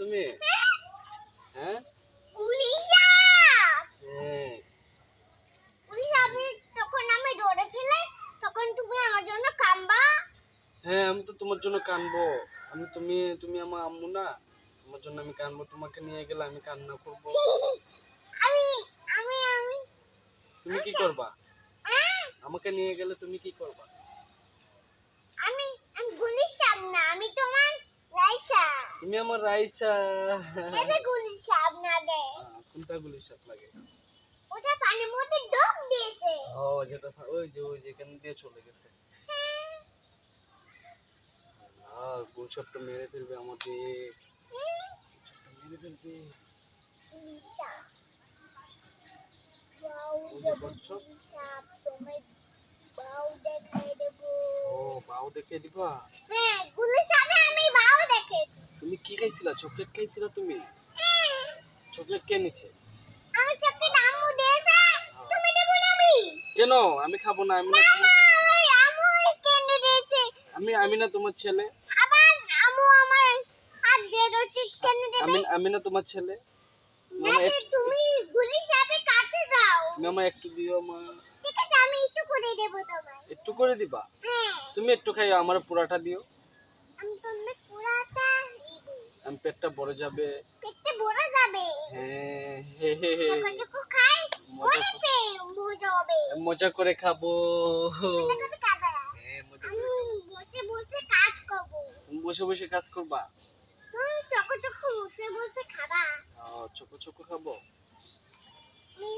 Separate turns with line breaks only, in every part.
তুমি? হ্যাঁ
পুলিশ সাপ।
হ্যাঁ
পুলিশ সাপে তখন আমি ধরে ফেলে তখন তুমি আমার জন্য কাঁদবা।
হ্যাঁ আমি তো তোমার জন্য কানবো। তুমি আমার আম্মু না, তোমার জন্য আমি কানবো। তোমাকে নিয়ে গেলে আমি কান্না করবো।
আমি আমি আমি
তুমি কি করবা? আমাকে নিয়ে গেলে তুমি কি করবা?
আমি আমি পুলিশ সাপ না, আমি তোমার রাইসা।
তুমি আমার রাইসা।
এটা পুলিশ সাপ না গে।
কোনটা গুলি সাপ লাগে?
ওটা পানির মধ্যে ডুব দিয়েছে।
ও যেটা ওই যে এখান দিয়ে চলে গেছে। গুল সাপটা মেরে ফেলবে আমাদের। মেরে ফেলবে।
পুলিশ সাপ। বাউ
ওই যে
দেব
কচ্ছপ।
পুলিশ সাপ, তোমায় বাউ দেখাই দেবো।
ও বাউ দেখে দিবা?
হ্যাঁ, পুলিশ সাপে আমি বাউ দেখে।
তুমি কি খাইছিলা? চকলেট খাইছিলা তুমি? চকলেট কে নিছে?
আমি চোখে আম্মু দিয়েছে, তুমি দেবো না আমি।
কেন? আমি খাবো না। আমি না
আম্মু কেনে দিয়েছে।
আমি না তোমার ছেলে।
আবার আম্মু আমার হাত দিয়ে রয়েছে কেনে দেবে।
আমি না তোমার ছেলে।
নাকি তুমি পুলিশ সাপে কাছে যাও।
তুমি আমার একটু দিও মা।
ঠিক আছে, আমি একটু করে দেবো তোমায়।
একটু করে দিবা?
হ্যাঁ,
তুমি একটু খাইও, আমার পুরাটা দিও।
আমি তোমায় পুরাটা দিব।
আমি পেটটা ভরে যাবে।
পেটে ভরে যাবে।
হ্যাঁ হে হে হে।
যখন যখন খাই
মজা
অনেক মজা হবে।
মজা করে খাবো।
মজা করে খাবা।
হ্যাঁ মজা
আমি
করে।
বসে বসে কাজ করবো।
তুমি বসে বসে কাজ করবা?
তুমি চকো চকো বসে বসে খাবা।
চোখো চোখো খাবো।
আমি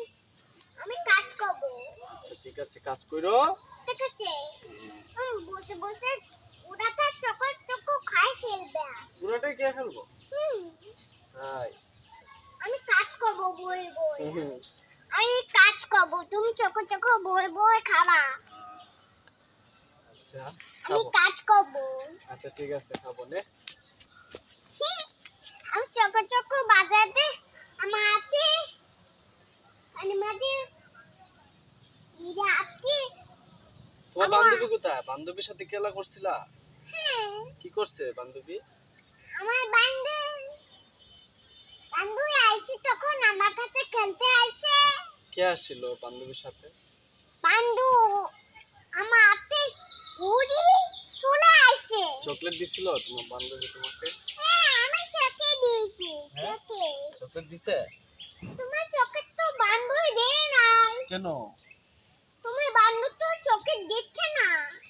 আমি কাজ করবো।
আচ্ছা ঠিক আছে, কাজ করো।
ঠিক আছে, বসে বসে ওটাটা চকো চকো খাই ফেলবে।
পুরোটাই খেয়ে ফেলবো?
হুম,
তাই?
আমি কাজ করবো বই বই।
হুম।
আমি কাজ করবো, তুমি চকো চকো বই বই খাবা।
আচ্ছা
আমি
খাবো।
কাজ করবো।
আচ্ছা ঠিক আছে, খাবো নে।
আমি চকো চকো বাজাতে আমার হাতে মানে মাঝে ইরা আপনি।
তোমার বান্ধবী কোথায়? বান্ধবীর সাথে খেলা করছিলা?
হ্যাঁ,
কি করছে বান্ধবী?
আমার বান্ধবী আইছে তখন আমার কাছে খেলতে আইছে।
কে আসছিল বান্ধবীর সাথে?
বান্ধু আমার হাতে ঘুরি চলে আসে।
চকলেট দিছিল তোমার বান্ধবী তোমাকে?
হ্যাঁ, আমি চোখে দিয়েছি।
হ্যাঁ?
চোখে
চকলেট দিছে?
তোমার চোখে তো বান্ধবী দেয় নাই।
কেন?
তোমার বান্ধব তো চোখে দিচ্ছে না।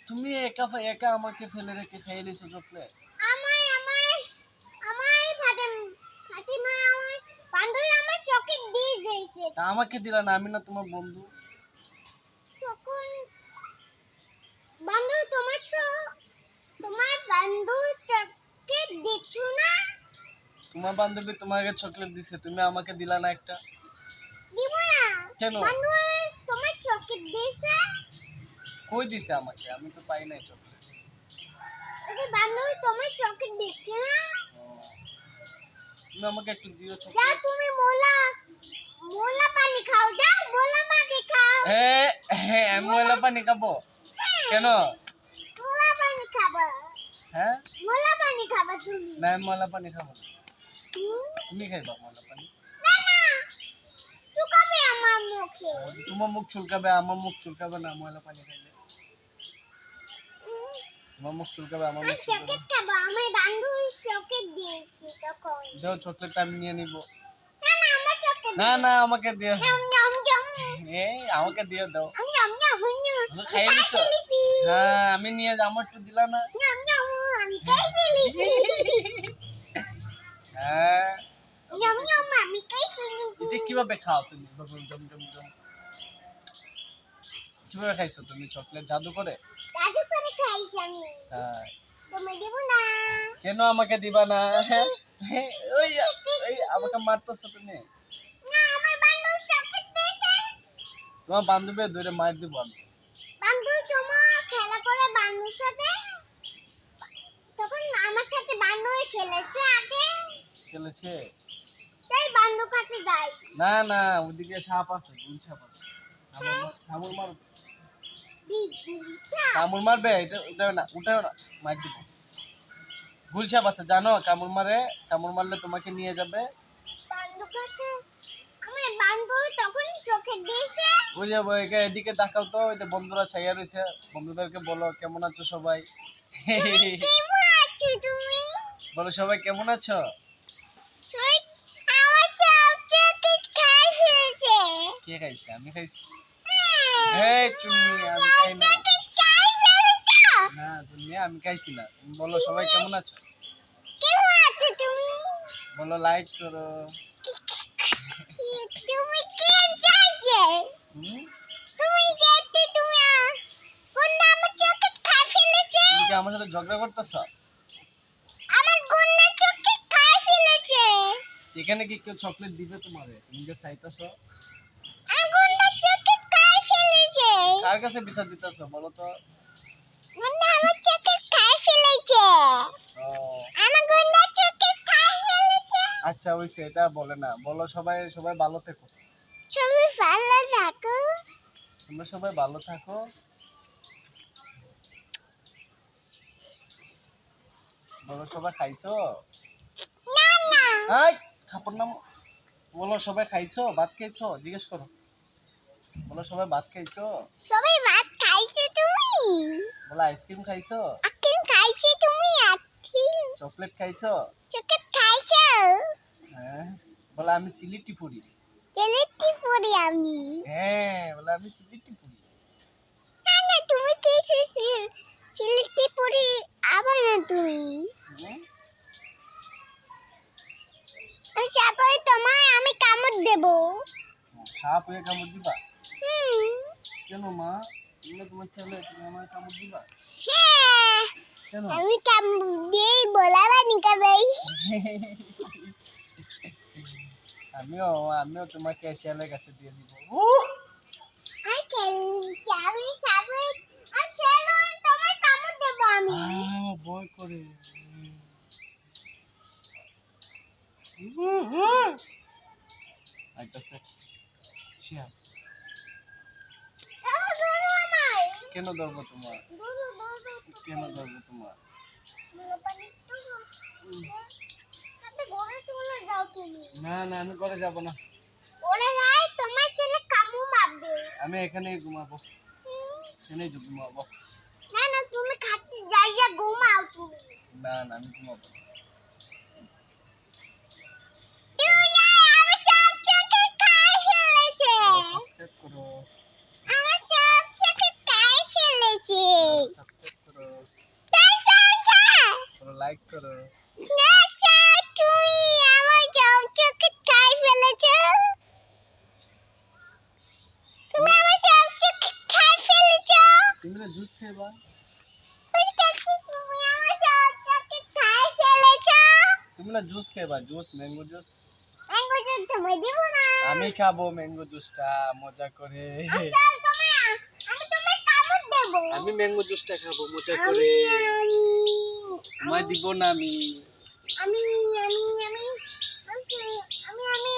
তুমি একা একা আমাকে ফেলে রেখে খাইয়ে দিছো চকলেট।
আমার আমার আমার ফাতিমা আমার বান্ধবী আমার চোখে দিয়ে দিয়েছে।
তা আমাকে দিলা না? আমি না তোমার বন্ধু?
তখন বান্ধবী তোমার বান্ধবী চোখে দিচ্ছ না।
তোমার বান্ধবী তোমাকে চকলেট দিছে, তুমি আমাকে দিলা না একটা?
দিব না।
কেন?
বান্ধবী তোমার চোখে দিয়েছে।
কই দিছে আমাকে? আমি তো পাই নাই চকলেট।
ওকে বান্ধবী তোমার চোখে দিচ্ছে না।
তুমি আমাকে একটু দিও
যাও
চকলেট।
তুমি মোলা পানি খাও, যাও মোলা পানি খাও।
হ্যাঁ হ্যাঁ, আমি ময়লা পানি খাবো? কেন?
মোলা পানি খাবা।
হ্যাঁ
মোলা পানি খাবা তুমি।
না, আমি ময়লা পানি খাবো না।
হুম?
তুমি খাইবা ময়লা পানি?
না না, চুকাবে আমার মুখে।
তোমার মুখ চুলকাবে, আমার মুখ চুলকাবে না ময়লা পানি খাইলে। তোমার মুখ চুলকাবে, আমার
আমি
মুখ চুলকাবে
চকলেট খাবো, আমার বান্ধবী চকলেট দিয়েছি তখন।
দাও চকলেটটা, আমি নিয়ে নিব।
না না, আমার চকলেট
না না, আমাকে দিও।
নাম নাম নাম
আমাকে দিও, দাও।
নাম নাম
আমি খাইয়ে দিছো? হ্যাঁ আমি নিয়ে আমার একটু দিলা না?
নাম নাম আমি খাই ফেলেছি।
হ্যাঁ
নাম নাম আমি খাই ফেলেছি।
এটা কিভাবে খাও তুমি? জম জম জম। কিভাবে খাইছো তুমি চকলেট? জাদু করে?
জাদু করে খাইছি আমি।
হ্যাঁ।
তোমায় দেব না।
কেন আমাকে দিবা না? ওই ওই আমাকে মারতেছো তুমি।
না, আমার বান্ধবী চকলেট দিয়েছে।
তোমার বান্ধবী ধরে মার দিব আমি।
বান্ধবী তোমার খেলা করে বান্ধবীর সাথে তখন আমার সাথে বান্ধবী খেলেছে আগে।
খেলেছে?
তাই বান্ধব কাছে যাই।
না না, ওদিকে সাপ আছে, গুল সাপ আছে। কামড় মারবে।
দিদিসা
কামড় মারবে? এটা উঠাও না, উঠাও না, মার দিব। গুলশা বাসে জানো, কামড় মারে, কামড় মারলে তোমাকে নিয়ে যাবে।
বান্দু কাছে আমার বান্দু তখন চোখে দিয়েছে।
ওই যে এদিকে তাকাও তো, ওই যে বন্ধুরা ছাইয়া রয়েছে, বন্ধুদেরকে বলো কেমন আছো সবাই।
কেমন আছো তুমি?
বলো সবাই কেমন আছো।
সবাই আমার সব চকলেট খাই ফেলছে।
কে খাইছে? আমি খাইছি। এই চুন্নি, আমি খাই না।
চকলেট খাই ফেলছে।
না চুন্নি, আমি খাইছি না। তুমি বলো সবাই কেমন আছো।
কেমন আছো তুমি?
বলো লাইক করো।
তুমি কে চাইছে?
হুম?
তুমি দেখতে তুমি কোনটা আমার চকলেট খাই ফেলেছে?
তুমি কি আমার সাথে ঝগড়া করতেছ?
আমার কোনটা চকলেট খাই ফেলেছে?
এখানে কি কেউ চকলেট দিবে তোমারে? তুমি যে চাইতেছ।
আমার কোনটা চকলেট খাই ফেলেছে?
কার কাছে বিচার দিতেছ বলো তো।
কোনটা আমার চকলেট খাই ফেলেছে?
ও
আমার কোনটা চকলেট খাই ফেলেছে?
আচ্ছা হইছে, এটা বলে না। বলো সবাই সবাই ভালো থেকো।
সবাই ভালো থাকো।
তোমরা সবাই ভালো থাকো। বলো সবাই খাইছো।
না না
এই খাপড় নাম। বলো সবাই খাইছো, ভাত খাইছো, জিজ্ঞেস করো। বলো সবাই ভাত খাইছো।
সবাই ভাত খাইছো তুমি?
বলো আইসক্রিম খাইছো,
আইসক্রিম খাইছো তুমি? আইসক্রিম
চকলেট খাইছো।
চকলেট খাইছো?
হ্যাঁ। বলো আমি সিলেটি পুরি।
চলেছি পড়ি আমি।
হ্যাঁ বলো আমি সিলেটি পুরি।
না না তুমি খেয়েছো চলেছি পড়ি আবার না তুমি।
হুম?
তারপরে তোমায় আমি কামড় দেবো।
সাপ হয়ে কামড় দিবা?
হুম।
কেন মা? তুমি তোমার ছেলে, তুমি আমার কামড় দিবা
হ্যাঁ
কেন?
আমি কামড় দিয়েই বলাবানি করবেই।
আমিও আমিও তোমাকে শিয়ালের কাছে দিয়ে দিব।
আর খেলছি আমি সামনে আর সেলো তোমায় কামড় দেবো আমি।
ভয় করে। আইতাছে শিয়াল।
ধরো আমায়।
কেন ধরবো তোমার?
ধরো ধরো
কেন ধরবো তোমার?
পানি তো আপনি ঘরে চলে যাও তুমি।
না না আমি ঘরে যাব না।
ওরে রাই তোমার ছেলে কামু মারবে।
আমি এখানেই ঘুমাবো, এখানেই ঘুমাবো।
না না তুমি খাটে যাইয়া ঘুমাও তুমি।
না না আমি ঘুমাবো না।
আমার সব চোখে খাই ফেলেছে।
সাবস্ক্রাইব করো,
আমার সব চোখে খাই ফেলেছে।
সাবস্ক্রাইব করো,
তাই
করো লাইক করো।
তুমি আমার সব চোখে খাই ফেলেছো। তুমি আমার সব চোখে খাই ফেলেছো।
তুমি না জুস খাইবা?
তুমি আমার সব চোখে খাই ফেলেছো।
তুমি না জুস খাইবা, জুস ম্যাঙ্গো জুস।
আমি তোমায় দেবো না।
আমি খাবো ম্যাঙ্গো জুসটা মজা করে।
আমি তোমায় কামড় দেবো।
আমি ম্যাঙ্গো জুসটা খাবো মজা
আমি
করে।
আমি
তোমায় দিব না আমি।
আমি আমি আমি আমি আমি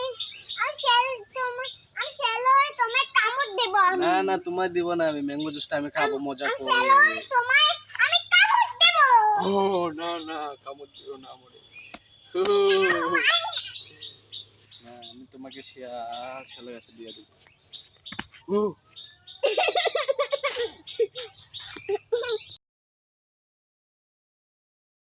আমি সেল তোমার আমি সেলো তোমায় কামড় দেবো আমি।
না না তোমায় দিব না আমি, ম্যাঙ্গো জুসটা আমি খাবো মজা
আমি
করে।
সেলো তোমায় আমি কামড় দেবো।
ও না না কামড় দিও না আমারে। না আমি তোমাকে শিয়ালের কাছে দিয়ে দেবো।